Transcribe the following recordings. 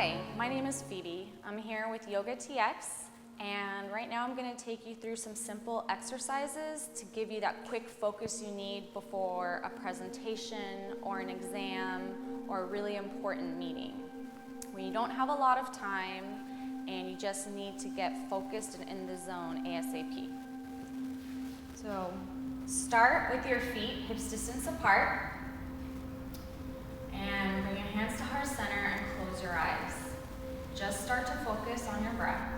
Hi, my name is Phoebe. I'm here with Yoga TX, and right now I'm going to take you through some simple exercises to give you that quick focus you need before a presentation or an exam or a really important meeting. When you don't have a lot of time and you just need to get focused and in the zone ASAP. So start with your feet hips distance apart. And bring your hands to heart center and close your eyes. Just start to focus on your breath.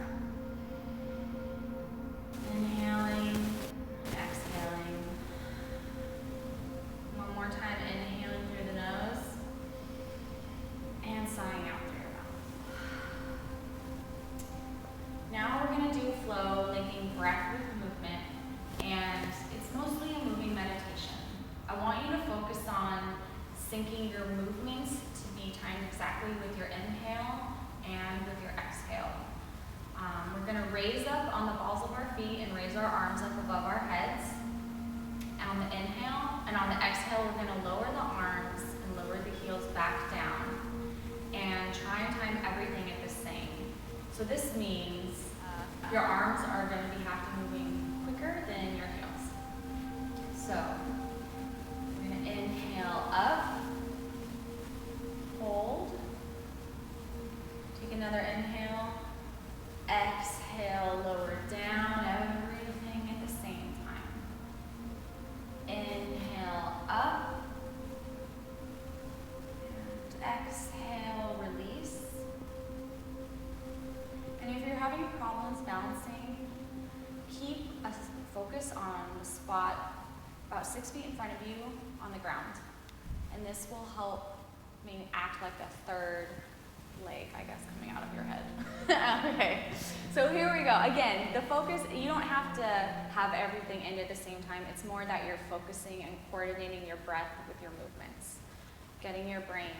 Inhaling, exhaling. One more time, inhaling through the nose and sighing out through your mouth. Now we're going to do flow, linking breath with movement, and it's mostly a moving meditation. I want you to focus on syncing your movements to be timed exactly with your inhale and with your exhale. We're going to raise up on the balls of our feet and raise our arms up above our heads. And on the inhale and on the exhale, we're going to lower the arms and lower the heels back down. And try and time everything at the same. So this means your arms are going to have to moving quicker than your heels. So we're going to inhale up. Hold. Take another inhale. Exhale, lower down, everything at the same time. Inhale up. And exhale, release. And if you're having problems balancing, keep a focus on the spot about 6 feet in front of you on the ground. And this will help act like a third leg, I guess, coming out of your head. Okay, so here we go. Again, the focus, you don't have to have everything end at the same time. It's more that you're focusing and coordinating your breath with your movements, getting your brain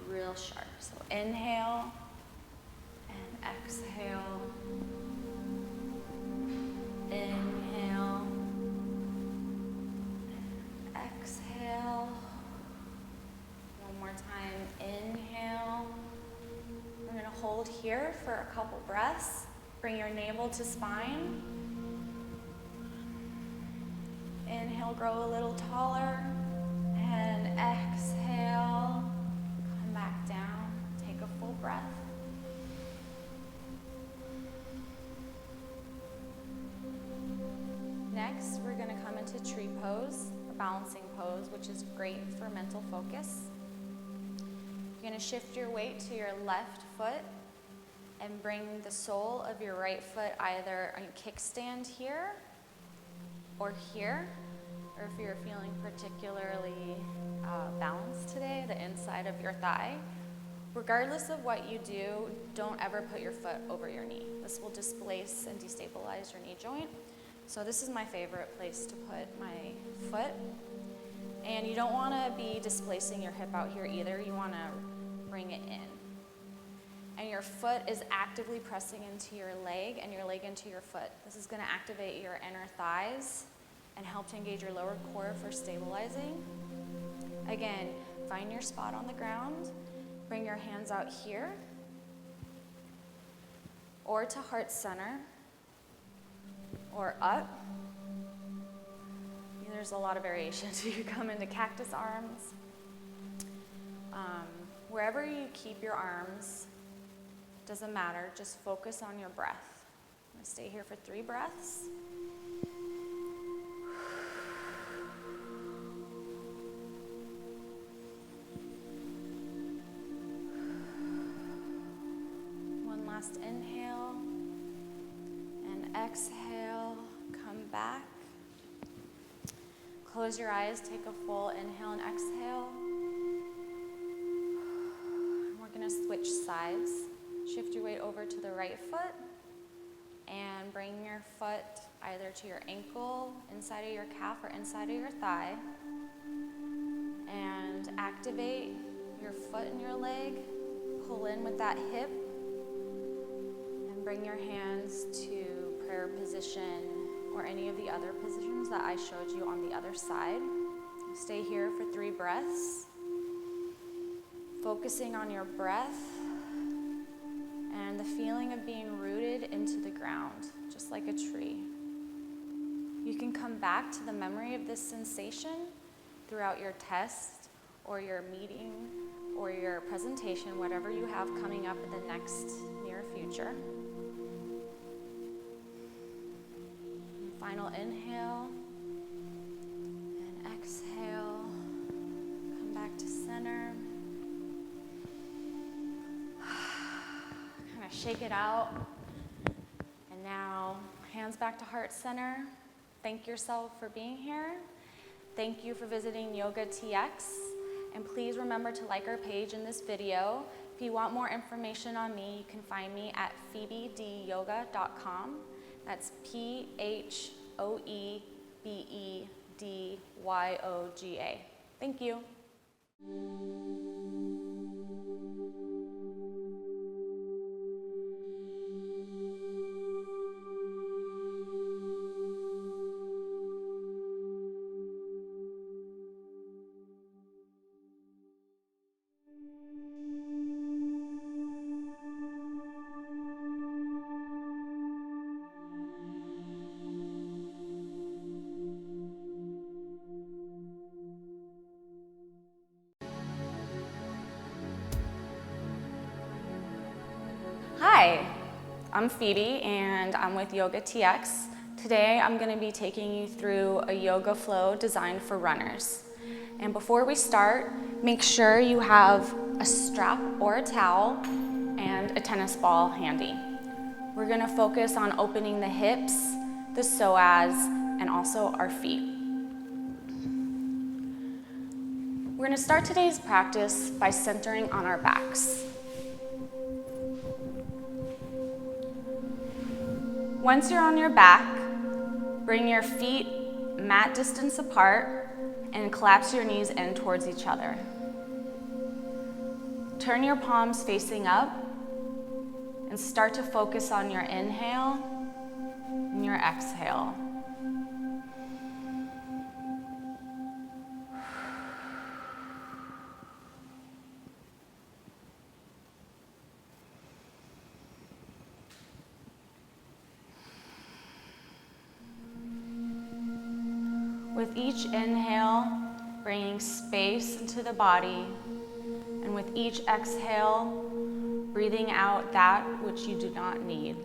real sharp. So inhale and exhale. Inhale and exhale. One more time, inhale. We're going to hold here for a couple breaths. Bring your navel to spine. Inhale, grow a little taller. And exhale, come back down. Take a full breath. Next, we're going to come into tree pose, a balancing pose, which is great for mental focus. You're going to shift your weight to your left foot and bring the sole of your right foot either on kickstand here or here, or if you're feeling particularly balanced today, the inside of your thigh. Regardless of what you do, don't ever put your foot over your knee. This will displace and destabilize your knee joint. So this is my favorite place to put my foot. And you don't want to be displacing your hip out here either. You want to bring it in. And your foot is actively pressing into your leg and your leg into your foot. This is going to activate your inner thighs and help to engage your lower core for stabilizing. Again, find your spot on the ground. Bring your hands out here or to heart center or up. There's a lot of variations. You come into cactus arms. Wherever you keep your arms, doesn't matter, just focus on your breath. I'm going to stay here for 3 breaths. One last inhale and exhale, come back. Close your eyes, take a full inhale and exhale. We're going to switch sides. Shift your weight over to the right foot and bring your foot either to your ankle, inside of your calf, or inside of your thigh. And activate your foot and your leg. Pull in with that hip and bring your hands to prayer position or any of the other positions that I showed you on the other side. Stay here for 3 breaths. Focusing on your breath and the feeling of being rooted into the ground, just like a tree. You can come back to the memory of this sensation throughout your test or your meeting or your presentation, whatever you have coming up in the next near future. And final inhale and exhale. Come back to center. Kind of shake it out. And now hands back to heart center. Thank yourself for being here. Thank you for visiting Yoga TX. And please remember to like our page in this video. If you want more information on me, you can find me at phoebedyoga.com. That's PHOEBEDYOGA. Thank you. Hi, I'm Phoebe and I'm with Yoga TX. Today I'm going to be taking you through a yoga flow designed for runners. And before we start, make sure you have a strap or a towel and a tennis ball handy. We're going to focus on opening the hips, the psoas, and also our feet. We're going to start today's practice by centering on our backs. Once you're on your back, bring your feet mat distance apart and collapse your knees in towards each other. Turn your palms facing up and start to focus on your inhale and your exhale. With each inhale, bringing space into the body, and with each exhale, breathing out that which you do not need.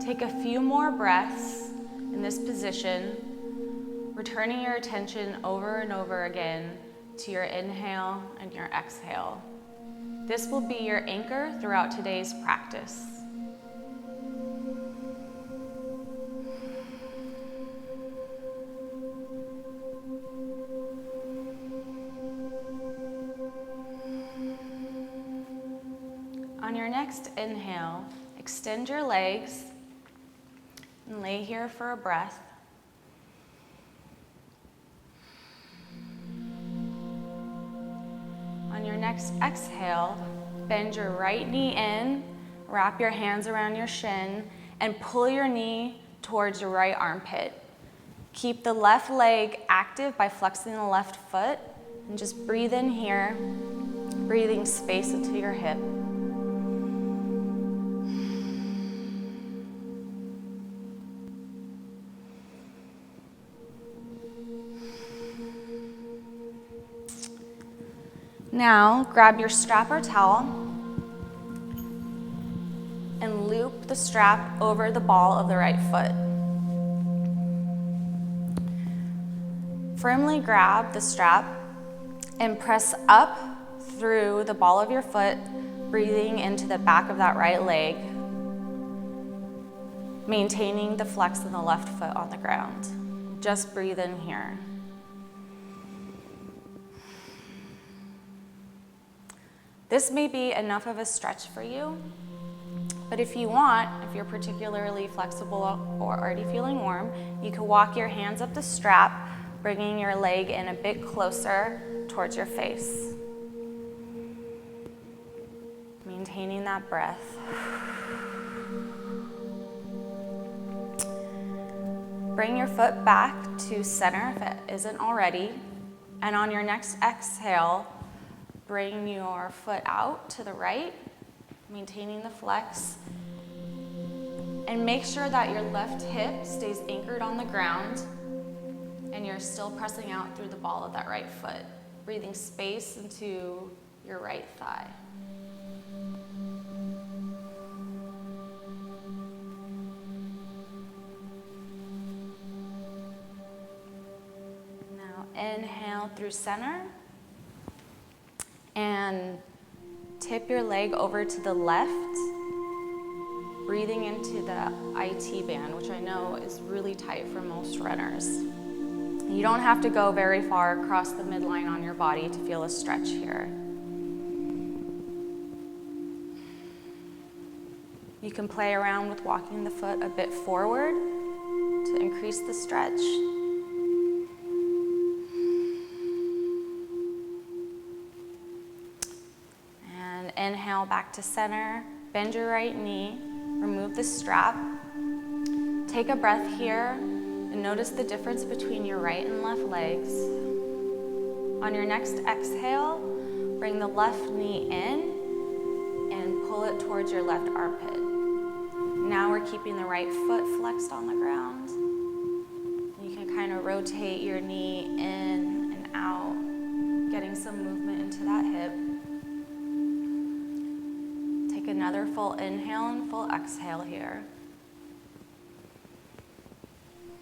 Take a few more breaths in this position, returning your attention over and over again to your inhale and your exhale. This will be your anchor throughout today's practice. On your next inhale, extend your legs and lay here for a breath. On your next exhale, bend your right knee in, wrap your hands around your shin, and pull your knee towards your right armpit. Keep the left leg active by flexing the left foot, and just breathe in here, breathing space into your hip. Now, grab your strap or towel and loop the strap over the ball of the right foot. Firmly grab the strap and press up through the ball of your foot, breathing into the back of that right leg, maintaining the flex in the left foot on the ground. Just breathe in here. This may be enough of a stretch for you, but if you want, if you're particularly flexible or already feeling warm, you can walk your hands up the strap, bringing your leg in a bit closer towards your face. Maintaining that breath. Bring your foot back to center if it isn't already. And on your next exhale, bring your foot out to the right, maintaining the flex. And make sure that your left hip stays anchored on the ground and you're still pressing out through the ball of that right foot, breathing space into your right thigh. Now inhale through center and tip your leg over to the left, breathing into the IT band, which I know is really tight for most runners. You don't have to go very far across the midline on your body to feel a stretch here. You can play around with walking the foot a bit forward to increase the stretch. And inhale back to center, bend your right knee, remove the strap. Take a breath here and notice the difference between your right and left legs. On your next exhale, bring the left knee in and pull it towards your left armpit. Now we're keeping the right foot flexed on the ground. You can kind of rotate your knee in and out, getting some movement into that hip. Take another full inhale and full exhale here.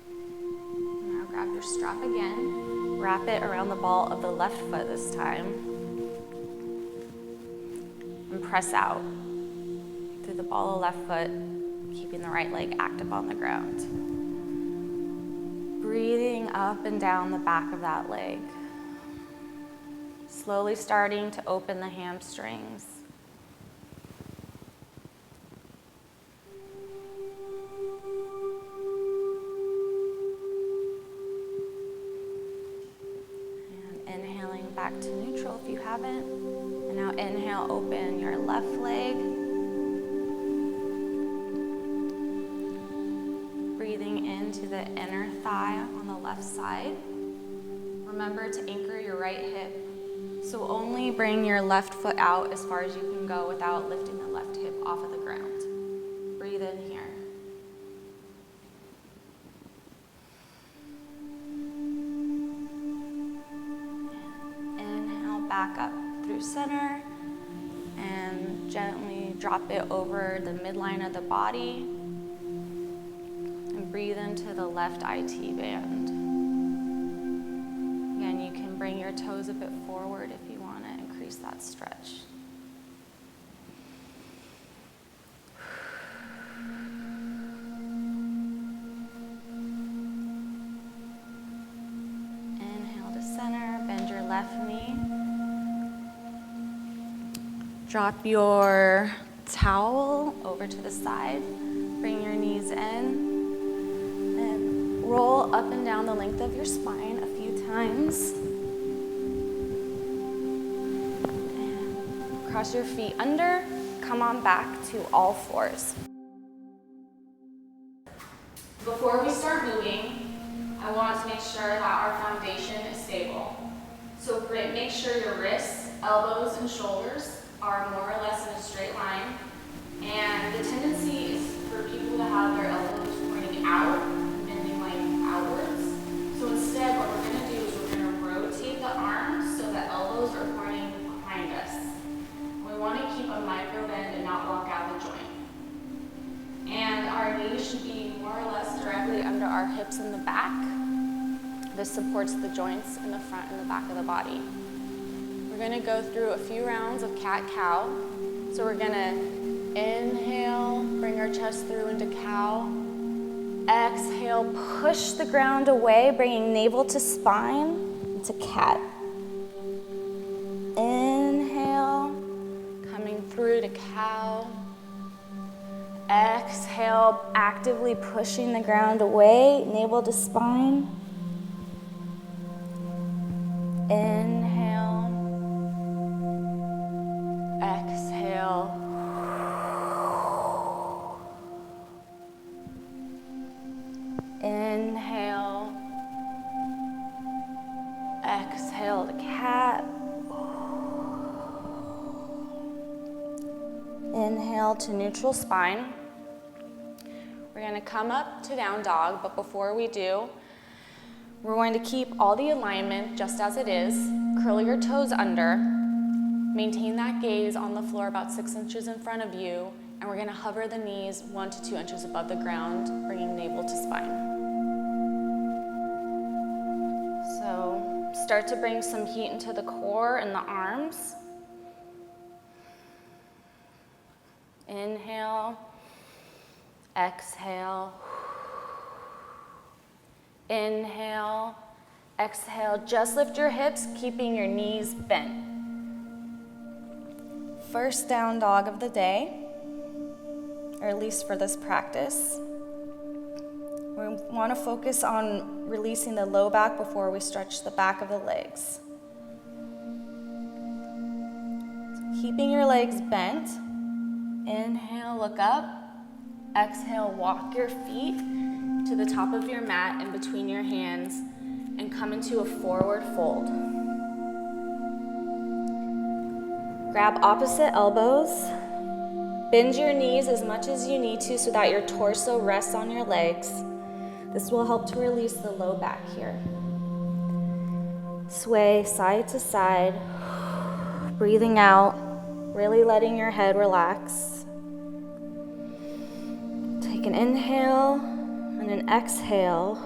Now grab your strap again. Wrap it around the ball of the left foot this time. And press out through the ball of left foot, keeping the right leg active on the ground. Breathing up and down the back of that leg. Slowly starting to open the hamstrings. And inhaling back to neutral if you haven't. And now inhale, open your left leg. Breathing into the inner thigh on the left side. Remember to anchor your right hip. So only bring your left foot out as far as you can go without lifting the left hip off of the ground. Breathe in here. And inhale back up through center and gently drop it over the midline of the body. Breathe into the left IT band. Again, you can bring your toes a bit forward if you want to increase that stretch. Inhale to center, bend your left knee. Drop your towel over to the side. Bring your knees in. Roll up and down the length of your spine a few times. And cross your feet under. Come on back to all fours. Before we start moving, I want to make sure that our foundation is stable. So make sure your wrists, elbows, and shoulders are more or less in a straight line. And the tendency is for people to have their elbows pointing out. So instead, what we're going to do is we're going to rotate the arms so the elbows are pointing behind us. We want to keep a micro bend and not walk out the joint. And our knees should be more or less directly under our hips in the back. This supports the joints in the front and the back of the body. We're going to go through a few rounds of cat-cow. So we're going to inhale, bring our chest through into cow. Exhale, push the ground away, bringing navel to spine into cat. Inhale, coming through to cow. Exhale, actively pushing the ground away, navel to spine. Inhale. Exhale. Inhale, exhale. Exhale to cat. Inhale to neutral spine. We're going to come up to down dog, but before we do, we're going to keep all the alignment just as it is. Curl your toes under. Maintain that gaze on the floor about 6 inches in front of you, and we're going to hover the knees 1 to 2 inches above the ground, bringing navel to spine. So start to bring some heat into the core and the arms. Inhale, exhale. Inhale, exhale. Just lift your hips, keeping your knees bent. First down dog of the day, or at least for this practice. We want to focus on releasing the low back before we stretch the back of the legs. Keeping your legs bent. Inhale, look up. Exhale, walk your feet to the top of your mat in between your hands and come into a forward fold. Grab opposite elbows. Bend your knees as much as you need to so that your torso rests on your legs. This will help to release the low back here. Sway side to side, breathing out, really letting your head relax. Take an inhale and an exhale.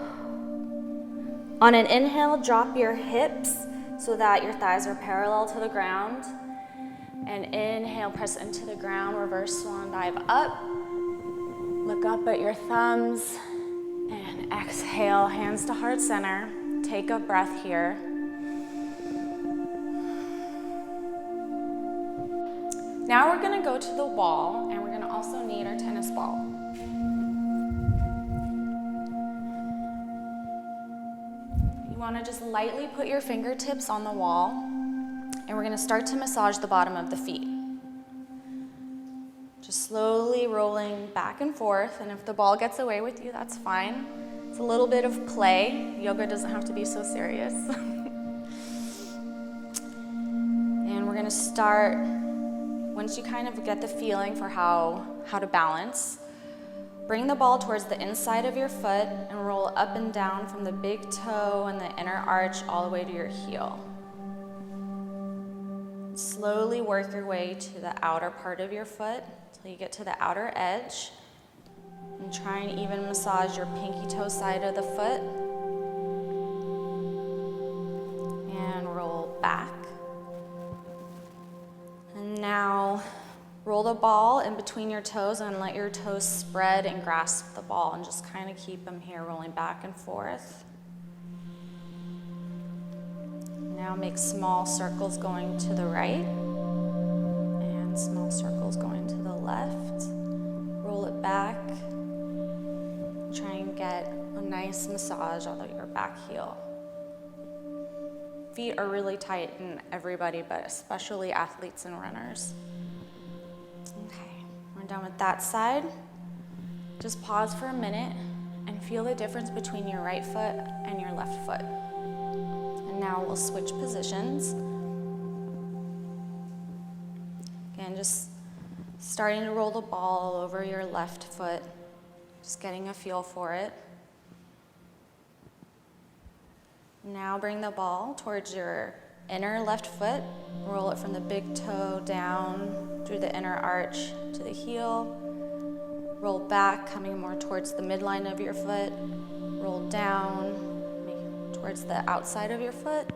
On an inhale, drop your hips so that your thighs are parallel to the ground. And inhale, press into the ground, reverse swan dive up. Look up at your thumbs. And exhale, hands to heart center. Take a breath here. Now we're gonna go to the wall, and we're gonna also need our tennis ball. You wanna just lightly put your fingertips on the wall, and we're gonna start to massage the bottom of the feet. Just slowly rolling back and forth, and if the ball gets away with you, that's fine. It's a little bit of play. Yoga doesn't have to be so serious. And we're gonna start, once you kind of get the feeling for how to balance, bring the ball towards the inside of your foot and roll up and down from the big toe and the inner arch all the way to your heel. Slowly work your way to the outer part of your foot until you get to the outer edge. And try and even massage your pinky toe side of the foot. And roll back. And now roll the ball in between your toes and let your toes spread and grasp the ball and just kind of keep them here rolling back and forth. Now make small circles going to the right and small circles going to the left. Roll it back. Try and get a nice massage on your back heel. Feet are really tight in everybody, but especially athletes and runners. Okay, we're done with that side. Just pause for a minute and feel the difference between your right foot and your left foot. And now we'll switch positions. Again, just starting to roll the ball over your left foot. Just getting a feel for it. Now bring the ball towards your inner left foot. Roll it from the big toe down through the inner arch to the heel. Roll back, coming more towards the midline of your foot. Roll down towards the outside of your foot.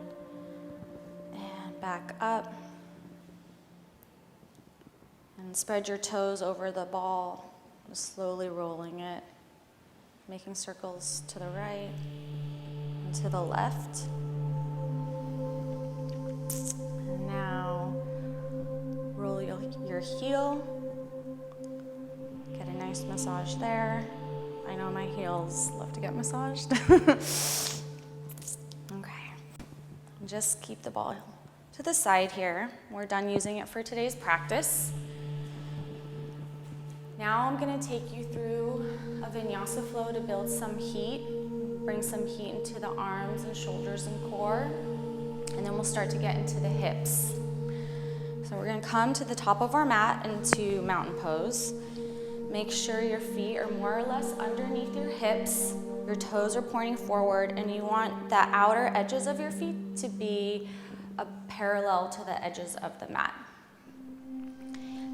And back up. And spread your toes over the ball. Just slowly rolling it, making circles to the right and to the left. And now roll your heel. Get a nice massage there. I know my heels love to get massaged. Okay. Just keep the ball to the side here. We're done using it for today's practice. Now I'm going to take you through a Vinyasa flow to build some heat, bring some heat into the arms and shoulders and core. And then we'll start to get into the hips. So we're gonna come to the top of our mat into mountain pose. Make sure your feet are more or less underneath your hips. Your toes are pointing forward, and you want the outer edges of your feet to be parallel to the edges of the mat.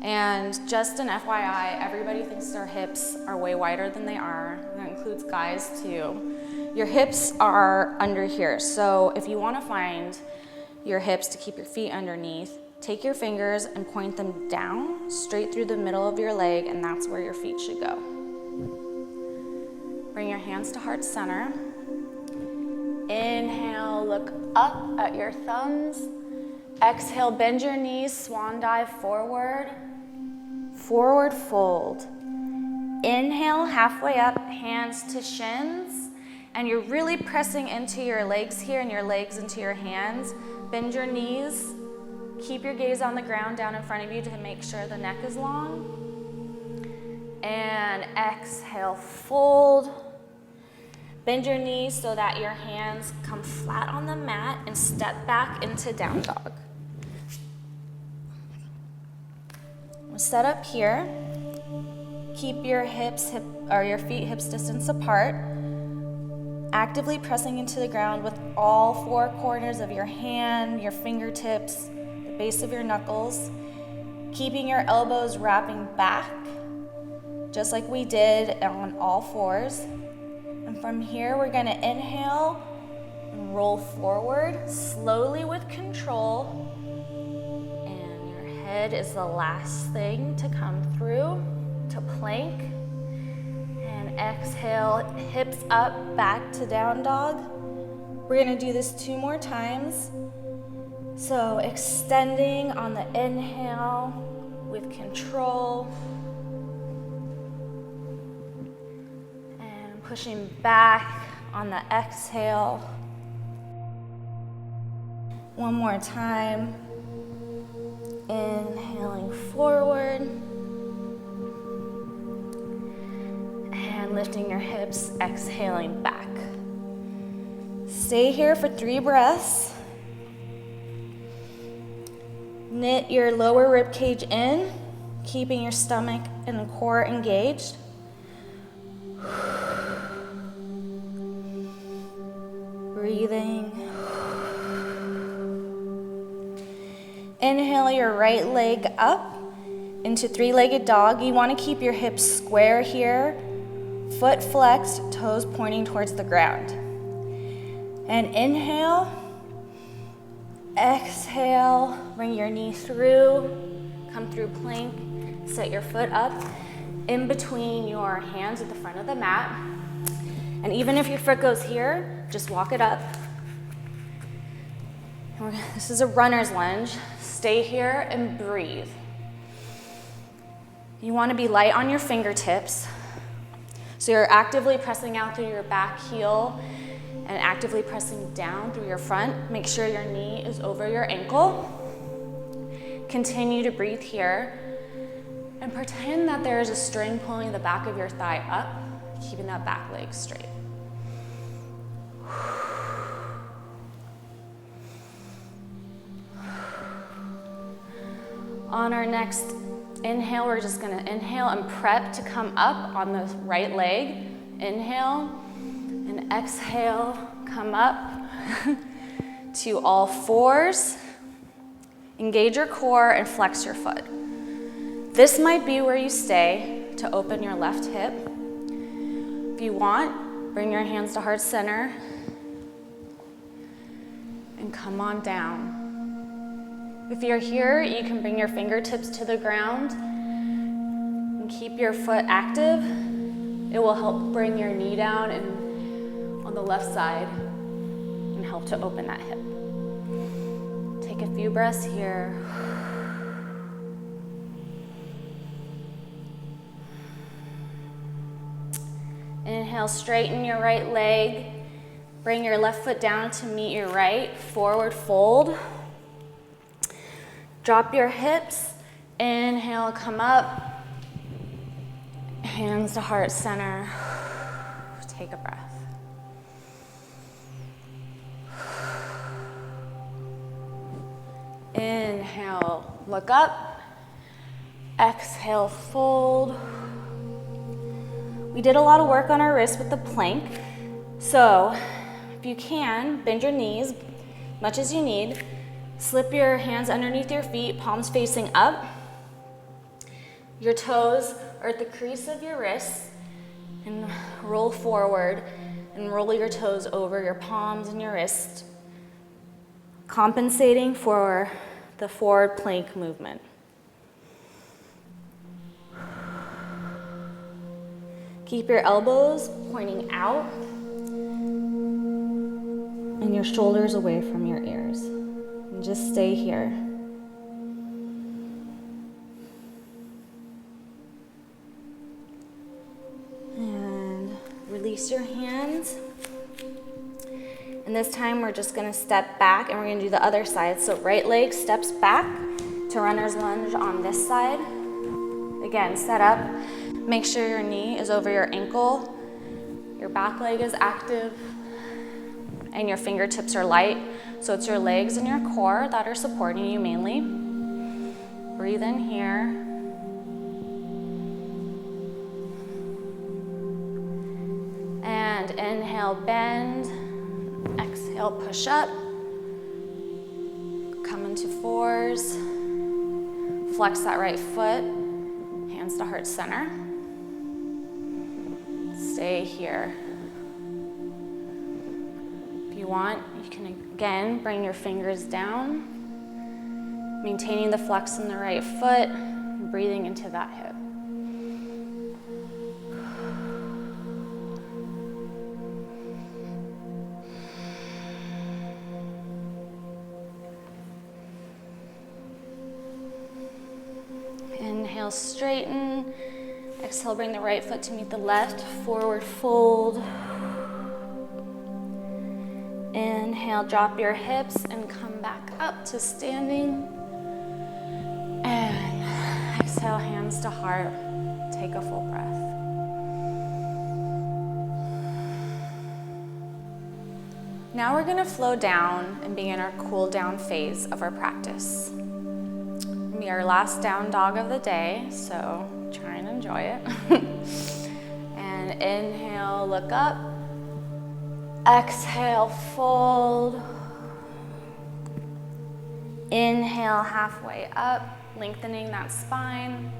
And just an FYI, everybody thinks their hips are way wider than they are. That includes guys too. Your hips are under here. So if you want to find your hips to keep your feet underneath, take your fingers and point them down, straight through the middle of your leg, and that's where your feet should go. Bring your hands to heart center. Inhale, look up at your thumbs. Exhale, bend your knees, swan dive forward. Forward fold. Inhale, halfway up, hands to shins. And you're really pressing into your legs here and your legs into your hands. Bend your knees. Keep your gaze on the ground down in front of you to make sure the neck is long. And exhale, fold. Bend your knees so that your hands come flat on the mat and step back into down dog. We'll set up here. Keep your your feet hips distance apart. Actively pressing into the ground with all four corners of your hand, your fingertips, the base of your knuckles. Keeping your elbows wrapping back, just like we did on all fours. And from here, we're gonna inhale and roll forward, slowly with control. And your head is the last thing to come through to plank. And exhale, hips up, back to down dog. We're gonna do this 2 more times. So extending on the inhale with control. And pushing back on the exhale. One more time. Inhaling forward. And lifting your hips, exhaling back. Stay here for 3 breaths. Knit your lower rib cage in, keeping your stomach and the core engaged. Breathing. Inhale your right leg up into 3-legged dog. You want to keep your hips square here, foot flexed, toes pointing towards the ground. And inhale. Exhale, bring your knee through, come through plank, set your foot up in between your hands at the front of the mat. And even if your foot goes here, just walk it up. This is a runner's lunge. Stay here and breathe. You want to be light on your fingertips. So you're actively pressing out through your back heel and actively pressing down through your front. Make sure your knee is over your ankle. Continue to breathe here. And pretend that there is a string pulling the back of your thigh up, keeping that back leg straight. On our next inhale, we're just gonna inhale and prep to come up on the right leg. Inhale. And exhale, come up to all fours. Engage your core and flex your foot. This might be where you stay to open your left hip. If you want, bring your hands to heart center and come on down. If you're here, you can bring your fingertips to the ground and keep your foot active. It will help bring your knee down and on the left side and help to open that hip. Take a few breaths here. Inhale, straighten your right leg. Bring your left foot down to meet your right. Forward fold. Drop your hips. Inhale, come up. Hands to heart center. Take a breath. Inhale, look up. Exhale, fold. We did a lot of work on our wrists with the plank. So if you can, bend your knees much as you need. Slip your hands underneath your feet, palms facing up. Your toes are at the crease of your wrists, and roll forward and roll your toes over your palms and your wrists, compensating for the forward plank movement. Keep your elbows pointing out and your shoulders away from your ears. And just stay here. And release your hands. And this time we're just gonna step back and we're gonna do the other side. So right leg steps back to runner's lunge on this side. Again, set up. Make sure your knee is over your ankle. Your back leg is active. And your fingertips are light. So it's your legs and your core that are supporting you mainly. Breathe in here. And inhale, bend. Exhale, push up. Come into fours. Flex that right foot. Hands to heart center. Stay here. If you want, you can again bring your fingers down, maintaining the flex in the right foot, and breathing into that hip. Inhale, straighten. Exhale, bring the right foot to meet the left, forward fold. Inhale, drop your hips and come back up to standing. And exhale, hands to heart. Take a full breath. Now we're gonna flow down and begin our cool down phase of our practice. It'll be our last down dog of the day, so try and enjoy it. And inhale, look up. Exhale, fold. Inhale, halfway up, lengthening that spine.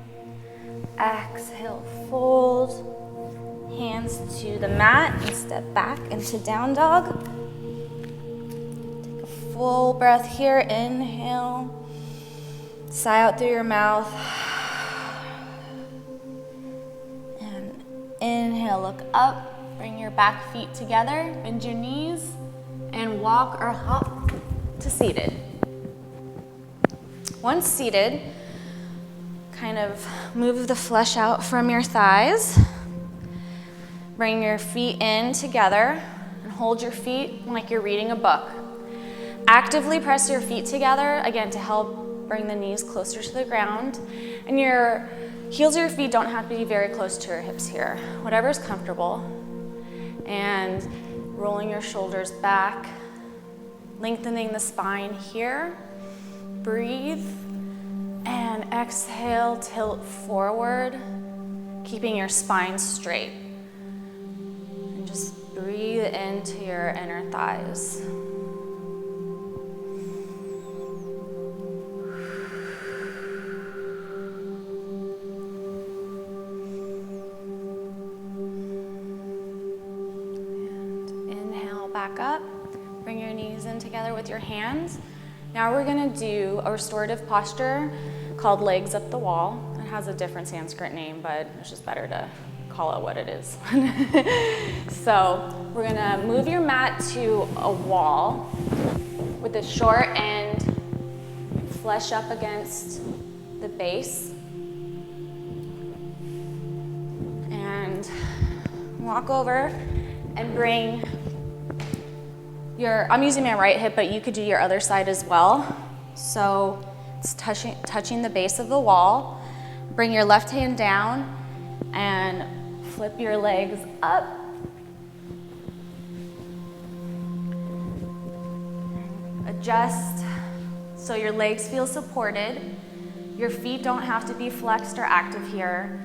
Exhale, fold. Hands to the mat and step back into down dog. Take a full breath here. Inhale. Sigh out through your mouth. And inhale, look up. Bring your back feet together, bend your knees, and walk or hop to seated. Once seated, kind of move the flesh out from your thighs. Bring your feet in together and hold your feet like you're reading a book. Actively press your feet together, again, to help bring the knees closer to the ground. And your heels of your feet don't have to be very close to your hips here. Whatever's comfortable. And rolling your shoulders back, lengthening the spine here. Breathe, and exhale, tilt forward, keeping your spine straight. And just breathe into your inner thighs. Back up, bring your knees in together with your hands. Now we're gonna do a restorative posture called legs up the wall. It has a different Sanskrit name, but it's just better to call it what it is. So we're gonna move your mat to a wall with the short end flesh up against the base. And walk over and bring I'm using my right hip, but you could do your other side as well. So it's touching the base of the wall. Bring your left hand down and flip your legs up. Adjust So your legs feel supported. Your feet don't have to be flexed or active here.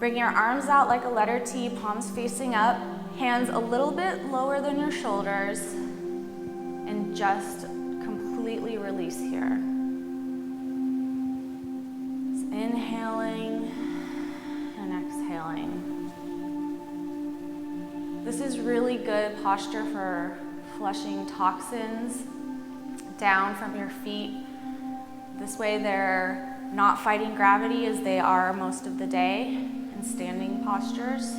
Bring your arms out like a letter T, palms facing up, hands a little bit lower than your shoulders, and just completely release here. Just inhaling and exhaling. This is really good posture for flushing toxins down from your feet. This way they're not fighting gravity as they are most of the day in standing postures.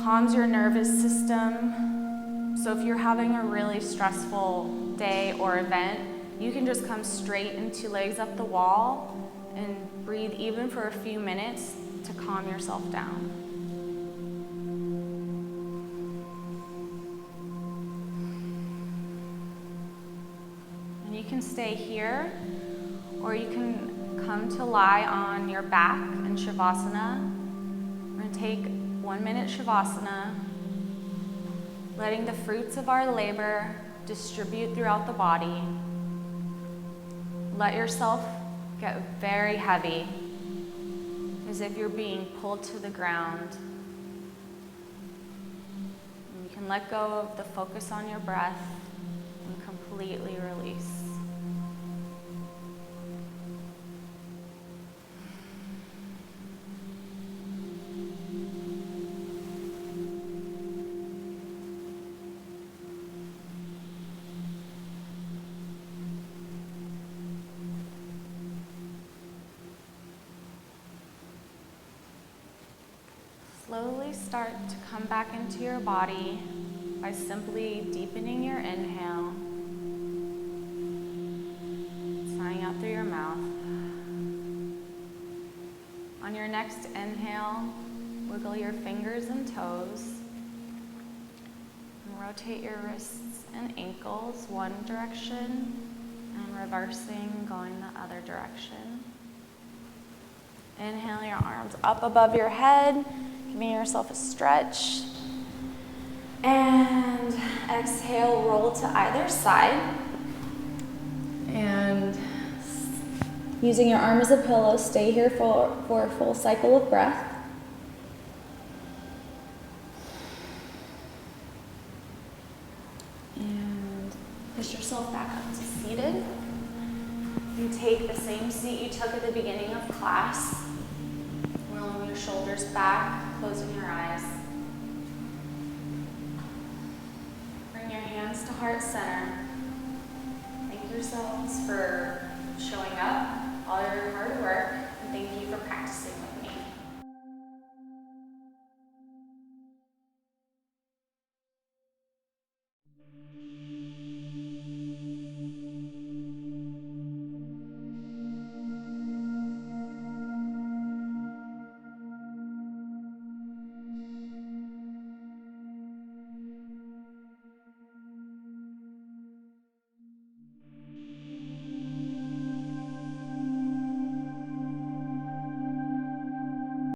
Calms your nervous system. So if you're having a really stressful day or event, you can just come straight into legs up the wall and breathe even for a few minutes to calm yourself down. And you can stay here, or you can come to lie on your back in Shavasana. We're going to take 1 minute Shavasana, letting the fruits of our labor distribute throughout the body. Let yourself get very heavy, as if you're being pulled to the ground. And you can let go of the focus on your breath and completely release. Slowly start to come back into your body by simply deepening your inhale, sighing out through your mouth. On your next inhale, wiggle your fingers and toes, and rotate your wrists and ankles one direction, and reversing, going the other direction. Inhale your arms up above your head, giving yourself a stretch. And exhale, roll to either side. And using your arm as a pillow, stay here for a full cycle of breath. And push yourself back up to seated. You take the same seat you took at the beginning of class. Rolling your shoulders back, closing your eyes. Bring your hands to heart center. Thank yourselves for showing up.